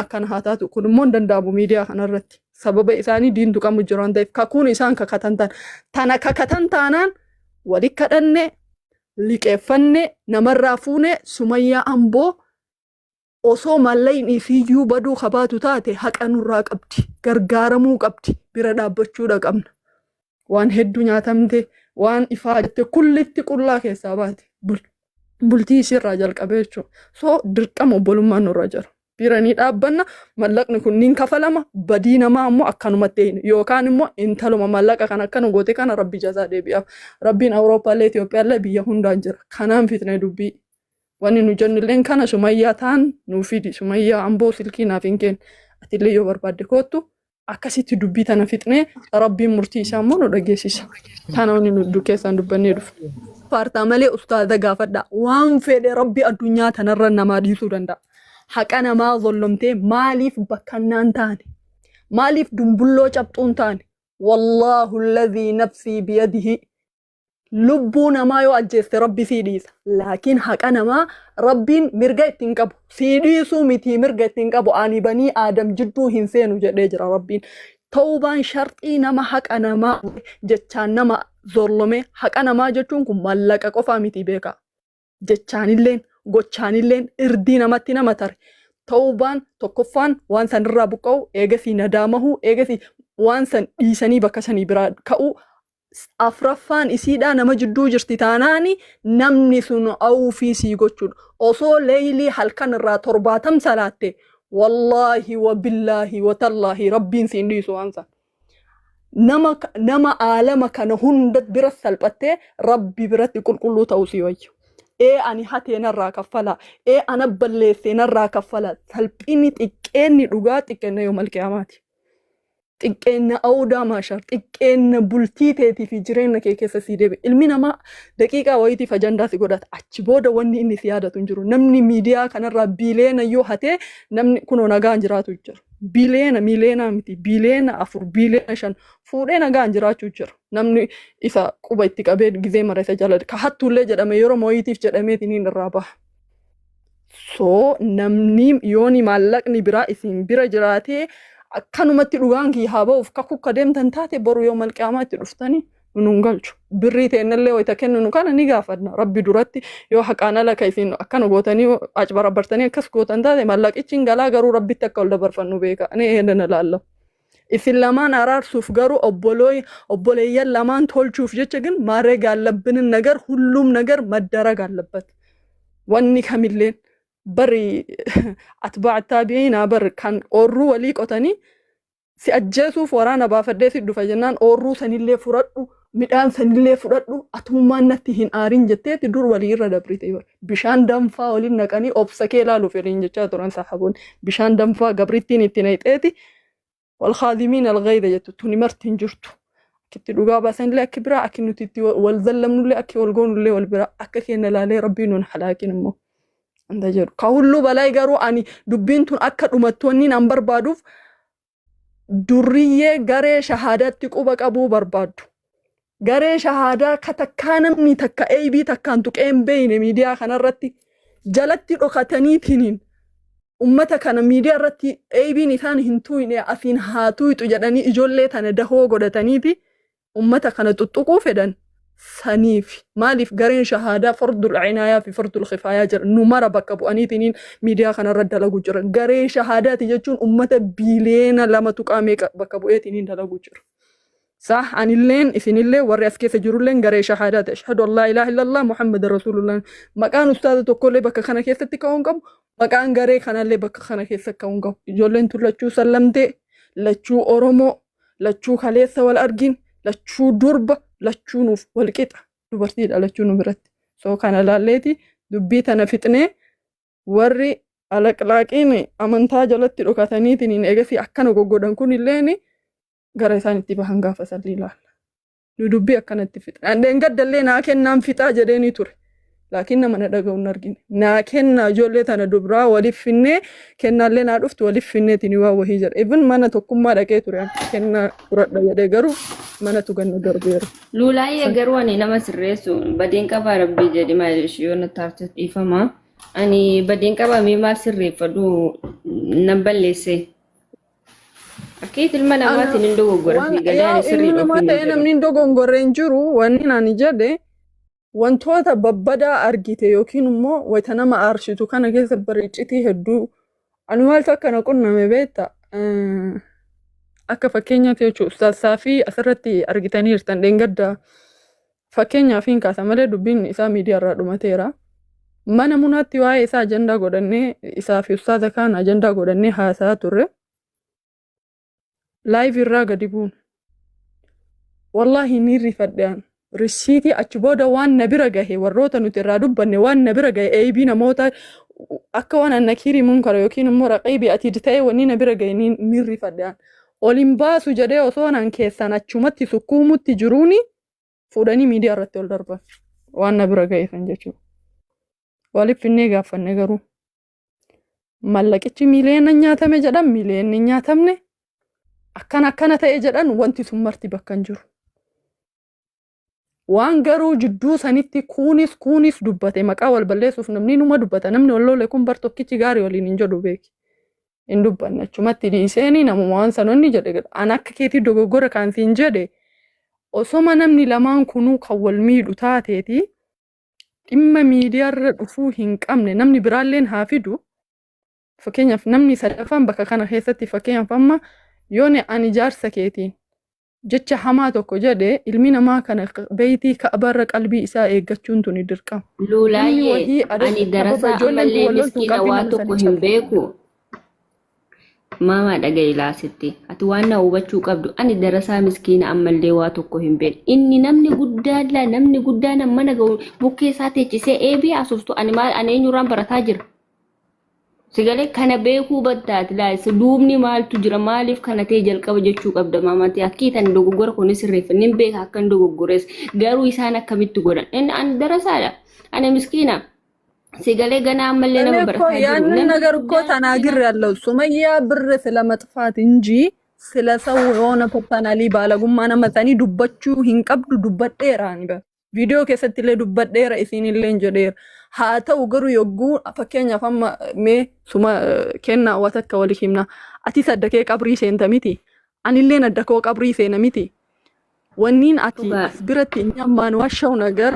akkana haa taatu kun immoo danda'amu miidiyaa kanarratti sababa isaanii diintu qabu jiran ta'eef kakuun isaan kakatan tana kakatan taanaan wali kadhanne liqeeffanne namarraa fuune Sumayyaa Amboo osoo mallayni isiyyuu baduu qabaatu taate haqa nurraa qabdi gargaaramuu qabdi bira dhaabbachuudha qabna waan hedduu nyaatamte waan ifaa jette kullitti qullaa keessaa baate bultii isirraa jalqabee jechuudha soo dirqama obbolummaan nurra jira biranii dhaabbanna mallaqni kunniin kafalama badii namaa immoo akkanumatti hin yookaan immoo intaluma mallaqa kan akkana goote kana rabbi jazaa deebi'aaf rabbiin Awurooppaallee Itoophiyaallee biyya hundaan jira kanaan fitnee dubbii wanni nu jennilleen kana Sumayyaa taan nuu fidi Sumayyaa Amboo silkii naaf hin kennu atillee yoo barbaadde koottu akkasitti dubbii tana fitnee rabbiin murtii isaa immoo nu dhageessisa tana wanni nu keessaan dubbannee dhufu paartaa malee ustaaza gaafadha waan fedhe rabbi addunyaa tanarra namaa dhiisuu danda'a haqa namaa zollomtee maaliif bakkannaan taane maaliif dumbulloo cabxuun taane wallaahu alladhii nafsii biyadihi lubbuu namaa yoo ajjeeste rabbi sii dhiisa laakiin haqa namaa rabbiin mirga ittiin qabu sii dhiisuu miti mirga ittiin qabu ani banii aadam jidduu hin seenu jedhee jira rabbiin tawbaan sharxii nama haqa namaa jechaan nama zollome haqa namaa jechuun kun mallaqa qofaa miti beeka jechaanilleen gochaanilleen irdii namatti nama tare tawbaan tokkoffaan waan sanirraa buqqa'u eegasii nadaamahu eegasii waan san dhiisanii bakka sanii biraa ka'u afraffaan isiidhaa nama jidduu jirti taanaani namni sun awufii sii gochuudha osoo leeylii halkan irraa 70 salaatte wallaahi wa billaahi wa tallaahi rabbiin siin dhiisu waan san nama aalama kana hunda bira salphattee rabbi biratti qulqulluu ta'uu sii wayyu ani hateenarraa kaffala ana balleesseenarraa kaffala salphini xiqqeenni dhugaa xiqqeenna yoo malqiyaamaati xiqqeenna awdaa maashar xiqqeenna bultii teetii fi jireenya kee keessa sii deebi ilmi namaa daqiiqaa wayitiif ajandaa si godhata achi booda wanni inni si yaadatu hin jiru namni miidiyaa kanarraa biileena yoo hatee namni kunoo nagaan jiraatu jira biileena miileena miti biileena 4 biileena 5 fuudhee nagaan jiraachuu jira namni isa quba itti qabee gizee mara isa jala ka hattullee jedhame yeroo mooyitiif jedhameetiin hin irraa baha soo namni yooni maallaqni biraa isin bira jiraatee akkanumatti dhugaan kii haa ba'uuf kakukka deemtan taate boru yoo malqiyamaa itti dhuftanii nun galchu birrii teennallee wayita kennu kana ni gaafadna rabbi duratti yoo haqaan ala ka isin akkana gootanii acbarabartanii akkas gootan taate mallaqichi galaa garuu rabbitti akka ol dabarfannu beeka ani eedana laalla isin lamaan araarsuuf garuu obboleeyyan lamaan tolchuuf jecha ግን ማድረግ ያለብንን ነገር ሁሉም ነገር መደረግ አለበት wanni kamilleen bari atbaa taabiina bar kan orru walii qotanii si ajjeesuuf waraana baafadhee si dhufa jennaan orru sanillee furadhu midhaan sanillee fudhadhu atummaan natti hin aarin jetteeti dur walii irra dabrite bishaan danfaa waliin naqanii obsa kee ilaaluuf jedheen jechaa turan sahaboon bishaan danfaa gabrittiin itti naqxeeti wal khaadimiin alghayda jettu tuni martiin jirtu kitti dhugaa baasanillee akka biraa akka nuti itti wal zallamnullee akka wal goonullee wal biraa akka keenya laalee rabbiin nun halaakin immoo anda jedhu ka hullu balay garuu ani dubbiin tun akka dhumattoonni nan barbaaduuf durriyyee garee shahaadaatti quba qabuu barbaadu garee shahaadaa ka takkaa namni takka eebii takkaan tuqeen beeyne miidiyaa kanarratti jalatti dhokataniitiin ummata kana miidiyaa irratti eebiin isaan hin tuyne asiin haa tuyxu jedhanii ijoollee tana dahoo godhataniiti ummata kana tuttuquu fedhan saniif maaliif gareen shahaadaa fardul cinaayaa fi fardul khifaayaa jira nu mara bakka bu'aniitiin miidiyaa kanarra dalagu jira garee shahaadaati jechuun ummata biiliyeena 2 tuqaa meeqa bakka bu'eetiin dalagu jira صح عن اللين إثنين اللين ورئيس كيس جرولين قري شهادات أشهد الله إله إلا الله محمد رسول الله مكان أستاذ تقول لي بك خنا كيس تكون قب مكان قري خنا لي بك خنا كيس تكون قب جولين تلتشو سلمتي لتشو أورمو لتشو خليثة والأرجين لتشو درب لتشو نوف والكيتا نبرتيد على لتشو نبرت سو كان لاليتي دبيت أنا فتنة وري على كلاكيني أمنتاج لتي ركثني تنين إجا في أكنو جودن كوني ليني gara isaanitti bahan gaafa salli ilaalla dubbii akkanatti fixa andeen gaddallee naa kennaan fixaa jedheeni ture laakiin nama na dhaga'uun argine naa kenna ijoollee tana dubraa waliif finnee kennaallee naa dhuftu waliif finneetiin waa wahii jedha even mana tokkummaa dhaqee ture kenna furadha jedhee garuu manatu ganna darbeera luulaayee garuu ani nama sirreessu badeen qabaa rabbii jedhi maal ishee yoo na taartee dhiifama Ani badeen qabamee maal sirreeffadhu nan balleesse. Akkiit ilma namaatiin hin dogoggora fi galee ani ilmi sirriidha namaa ofiin ta'ee hin jedhu. namni hin dogongorre hin jiru. Wanni ani jedhe wantoota babbadaa argite yookiin immoo wayita nama aarsitu kana keessa bareechitii hedduu ani maaltu akkana qunname beekta. Akka fakkeenyaatti jechuudha ustaasaa fi asirratti argitanii jirtan dheengadda fakkeenyaaf hin kaasa malee dubbiin isaa miidiyaarraa dhumateera. Mana munaatti waa'ee isaa ajandaa godhannee isaa fi ustaaza kaan ajandaa godhannee haasaa turre. Laayif irraa gadi buun. Wallaahi ni rifadhaan. Risiitii achi booda waan na bira gahe warroota nuti irraa dubbanne waan na bira gahe eebii namoota akka waan annakiirii munkara yookiin immoo raqiibii ati ta'ee wanni na bira gahe ni rifadhaan. Olin baasu jedhee osoo nan keessan achumatti sukkuumutti jiruuni fuudhanii miidiyaa irratti ol darban. Waan na bira gahe san jechuudha. Waliif finnee gaafanne garuu. Mallaqichi miiliyoona nyaatame jedhan miiliyoonni nyaatamne. Akkana ta'e jedhan wanti sun marti bakka hin jiru. Waan garuu jidduu sanitti kuunis dubbate maqaa wal balleessuuf namni numa dubbata namni wal lole kun bar tokkichi gaarii waliin hin jedhu beeki. Hin dubbanne achumatti dhiiseeni namuma waan sanonni jedhe an akka keetii dogoggora kaansiin jedhe osoma namni lamaan kunuu kan wal miidhu taateeti dhimma miidiyaarra dhufuu hin qabne namni biraalleen haa fidu. Fakkeenyaaf namni sadaffaan bakka kana keessatti fakkeenyaaf amma yoone ani jaarsa keetiin jecha hamaa tokko jedhe ilmi namaa kana beeytii ka'abarra qalbii isaa eeggachuun tuni dirqama. Lulaayyee ani darasaa ammallee miskiina waa tokko hin beeku. Mama dhagaye laasitti ati waan na hubachuu qabdu ani darasaa miskiina ammallee waa tokko hin beeku. Inni namni guddaan mana bukkee isaa teechisee eebii asuftu ani maal ani eenyurraan barataa jira. Sigalee kana beekuu baddaati laayis duubni maaltu jira maaliif kana ta'e jalqaba jechuu qabda maamatti akkiitan dogoggora kunis sirreeffanne hin beeka akkan dogoggores garuu isaan akkamitti godhan inni ani darasaadha ani miskiina sigalee gana ammallee nama barataa jiru ያንን ነገር እኮ ተናግሬያለሁ ሱመያ ብር ስለመጥፋት እንጂ ስለ ሰው የሆነ ፐርሰናሊ ባለጉማና መሰኒ ዱበቹ ሂንቀብዱ ዱበዴራኒ ቪዲዮ keessatti dubbadheera isinillee jedheera haa ta'u garuu yogguu fakkeenyaaf amma mee suma kennaa waan akka wali himna ati saddakee qabrii seenta miti anillee addakoo qabrii seena miti wanniin ati biratti nyammaan washaw nagar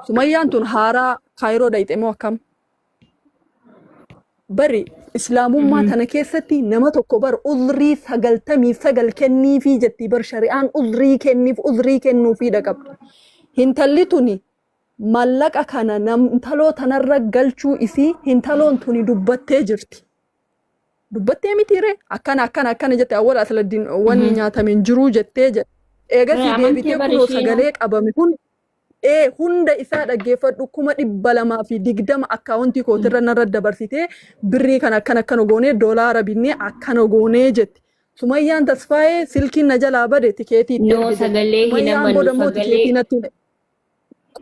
sumayyaan tun haaraa kaayiroo dhayxemoo akkam bari islaamummaa tana keessatti nama tokko bar uzrii 99 kenniifi jetti bar shari'aan uzrii kennuufi dhaqabdu. Hintalli tuni mallaqa kana namtaloo tanarra galchuu isii hintaloon tuni dubbattee jirti. Dubbattee mitiire akkana jette awwal asladdiin wanni nyaatame jiruu jettee jedhe. Eegasii deebitee kunoo sagalee qabame hunda isaa dhaggeeffadhu 220 akkaawuntii kootirra narra dabarsitee birrii kan akkana goonee doolaara binnee akkana goonee jetti. Sumayyaan tasfaayee silkiin na jalaa bade tikeetii itti ergite. Sagalee hinamannu sagalee.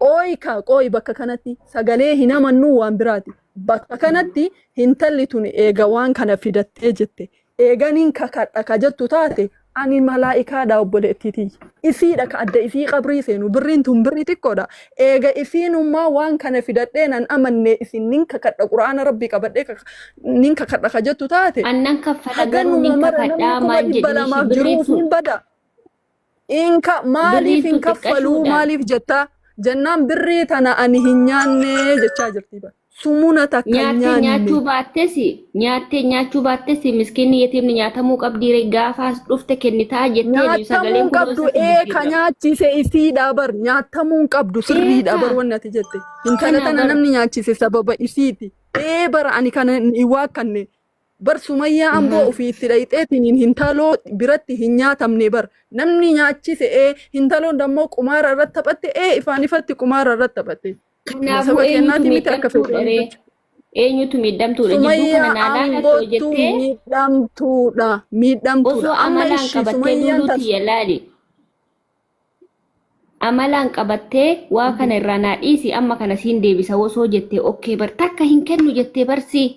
Qooyi bakka kanatti sagalee hinamannu waan biraati. Bakka kanatti hintalli tun eega waan kana fidattee jette. Eeganiin kakadha ka jettu taate ani malaa'ikaadha obboleettiiti. Isiidha ka adda isii qabrii seenu birriin tun birrii xiqqoodha. Eega isiinummaa waan kana fidadhee nan amanne isin nin kakadha quraana rabbii qabadhee nin kakadha ka jettu taate. Annan kaffala garuu nin kakadhaa maal jedhanii birrii tun. Inka maaliif hin kaffaluu maaliif jettaa jennaan birrii tana ani hin nyaanne jechaa jirti bara. Sumuna takka nyaanne. Nyaattee nyaachuu baattes miskiinni yetiimni nyaatamuu qabdi gaafaas dhufte kennitaa jettee sagaleen kun qabdu ka nyaachise isiidha bar nyaatamuu qabdu sirriidha bar wanni ati jette. Intala tana namni nyaachise sababa isiiti. Bara ani kana waa kanne bar sumayyaa amboo ofiitti dhayxeetiin hintaloo biratti hin nyaatamne bar namni nyaachise hintaloon dammoo qumaara irratti taphatte ifaan ifatti qumaara irratti taphatte. Kanaafuu eenyutu miidhamtuudha jidduu kana naadhaan osoo jettee miidhamtuudha osoo amalaan qabattee duuduuti yalaali amalaan qabattee waa kana irraa naa dhiisi amma kana siin deebisa osoo jettee okkee bar takka hin kennu jettee barsii.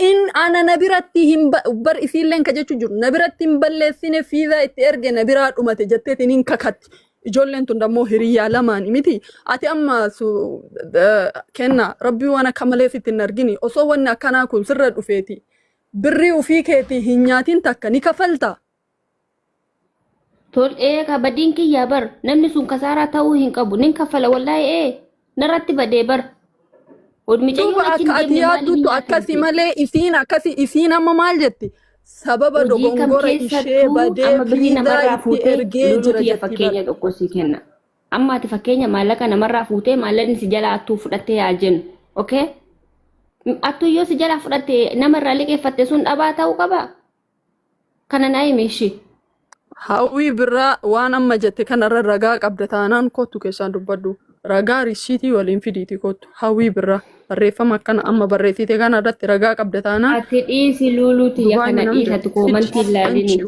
In ana nabiratti hin bar isiilleen ka jechuu jiru nabiratti hin balleessine fiizaa itti erge nabiraa dhumate jetteetiin hin kakatti. ijoolleen tun dammoo hiriyaa lamaan miti ati amma kenna rabbii waan akka malee sitti hin argini osoo wanni akkanaa kun sirra dhufeeti birrii ufii keetii hin nyaatin takka ni kafalta. Tol eega badiin kiyyaa bar namni sun kasaaraa ta'uu hin qabu nin kafala wallahi narratti badee bar. Duuba akka ati yaaddutu akkasi malee isiin amma maal jetti sababa dogongora ishee badee fiidaa itti ergee jira jetti. Fakkeenya tokko si kenna. Amma ati fakkeenya maallaqa namarraa fuutee maallaqni si jalaa attuu fudhattee yaa jennu. Okay? Attuu yoo si jalaa fudhattee namarraa liqeeffatte sun dhabaa ta'uu qaba. Kana naa himi ishee. Hawwii birraa waan amma jette kanarra ragaa qabda taanaan kottu keessaan dubbaddu. Ragaa rishiitii waliin fidiiti kottu. Hawwii birraa barreeffama akkana amma barreessite kanarratti ragaa qabda taanaan. Ati dhiisi luuluuti yaa kana dhiisatu koomantii ilaalini.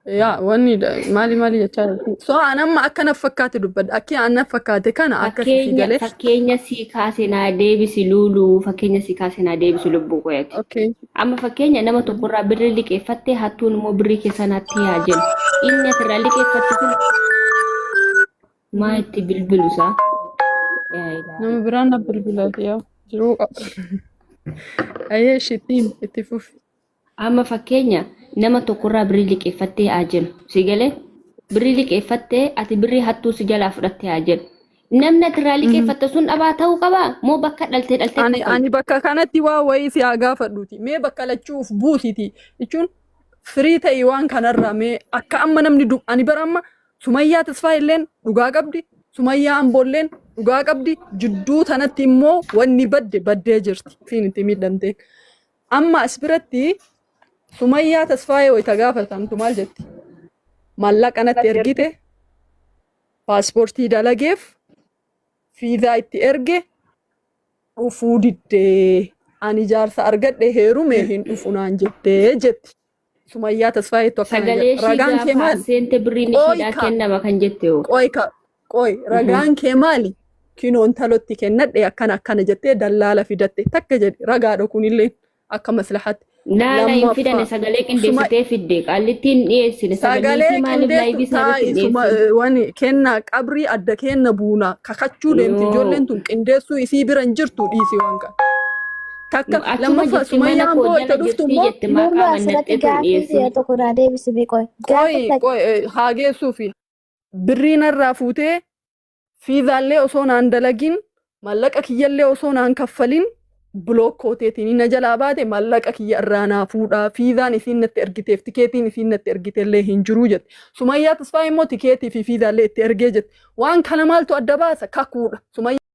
Yaa wanni maali jechaa jirti. So anamma akkana fakkaate dubbadda. Akki anna fakkaate kana akkasii galee. Fakkeenya si kaase naa deebisi luuluu fakkeenya si kaase naa deebisi lubbuu qoyati. Okay. Amma fakkeenya nama tokkorraa birrii liqeeffattee hattuun immoo birrii keessa naatti yaa jennu. Inni asirraa liqeeffatte sun maa itti bilbilusaa? Nama biraan na bilbilaati yaa jiruu qaba. Ayyee shittiin itti fufi. Amma fakkeenya nama tokkorraa birrii liqeeffattee yaa jennu. Si galee birrii liqeeffattee ati birrii hattuu si jalaa fudhattee yaa jennu. Namni atirraa liqeeffatte sun dhabaa ta'uu qabaa moo bakka dhaltee ani bakka kanatti waa wayii si haa gaafadhuuti mee bakka lachuuf buusiti jechuun firii ta'ii waan kanarraa mee akka amma namni ani bara amma Sumayyaa Tasfaa illeen dhugaa qabdi Sumayyaa Amboolleen dhugaa qabdi jidduu tanatti immoo wanni baddee jirti fiin itti miidhamte amma as biratti Sumayyaa Tasfaa yoo itti gaafatamtu maal jetti maallaqa natti ergite paaspoortii dalageef fiizaa itti erge dhufuu diddee ani jaarsa argadhe heerume hin dhufu naan jetti. Sumayyaa Tasfaayeetu akkana jedha. Ragaan kee maali? Seente birriin ishiidhaa kennama kan jette hoo. Qoy ragaan kee maali? Kinoon talotti kennadhe akkana jettee dallaala fidatte takka jedhe ragaadha kunillee akka maslahaatti. Naala hin fidane sagalee qindeessitee fidde qaallittiin dhiyeessine sagalee maaliif laayivii isaaniitti dhiyeessine. Wani kenna qabrii adda kenna buuna kakachuu deemti ijoolleen tun qindeessuu isii bira hin jirtu dhiisi waan kana. Takka lammaffaa Sumayyaan boo itti dhuftu immoo haa geessuufi birrii narraa fuutee fiizaallee osoo naan dalagin maallaqa kiyyallee osoo naan kaffalin blookkooteetiin na jalaa baate maallaqa kiyya irraa naa fuudhaa fiizaan isiin natti ergiteef tikeetiin isiin natti ergiteellee hin jiruu jette. Sumayyaa Tasfaa immoo tikeetii fi fiizaallee itti ergee jette. Waan kana maaltu adda baasa kakuudha.